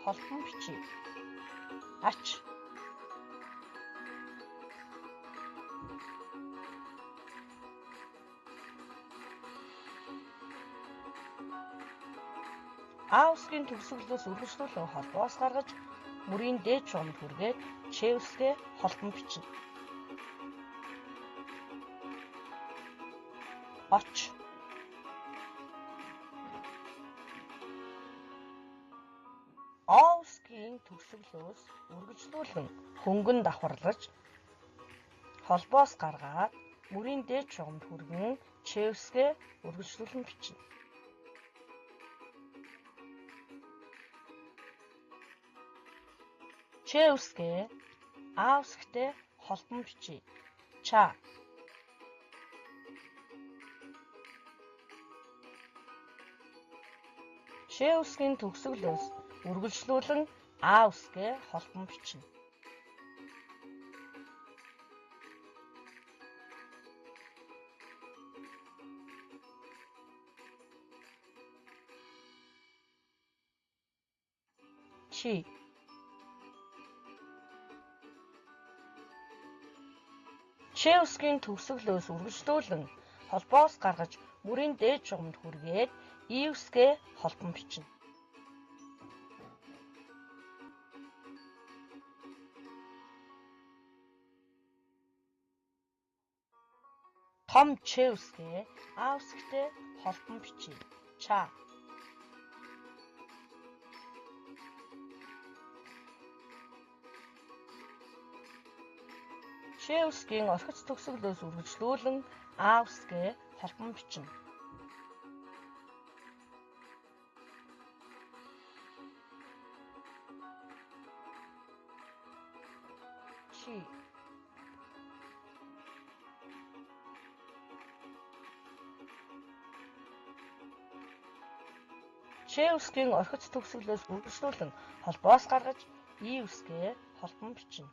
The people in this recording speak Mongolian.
холбон бичиж. Ач. А үсгийн төгсгөлөөс үргэлжлүүлэн холбоос гаргаж мөрийн дээд чугамд хүргээд Ч үсгээ холбон бичнэ. Оч. О үсгийн төгсгөлөөс үргэлжлүүлэн хөнгөн давхарлаж холбоос гаргаад мөрийн дээд чугамд хүргэн Ч үсгээ үргэлжлүүлэн бичнэ. Ч үсгээ А үсгтэй холбон бичиж. Ча. Ч үсгийн төгсгөлөөс үргэлжлүүлэн А үсгээ холбон бичнэ. Чи. Ч үсгийн төгсгөлөөс үргэлжлүүлэн холбоос гаргаж мөрийн дээд чугамд хүргээд И үсгээ холбон бичнэ. Том Ч үсгээ А үсгтэй холбон бичиж. Ча. Ч үсгийн орхиц төгсгөлөөс үргэлжлүүлэн А үсгээ холбон бичнэ. Чи. Ч үсгийн орхиц төгсгөлөөс үргэлжлүүлэн холбоос гаргаж И үсгээ холбон бичнэ.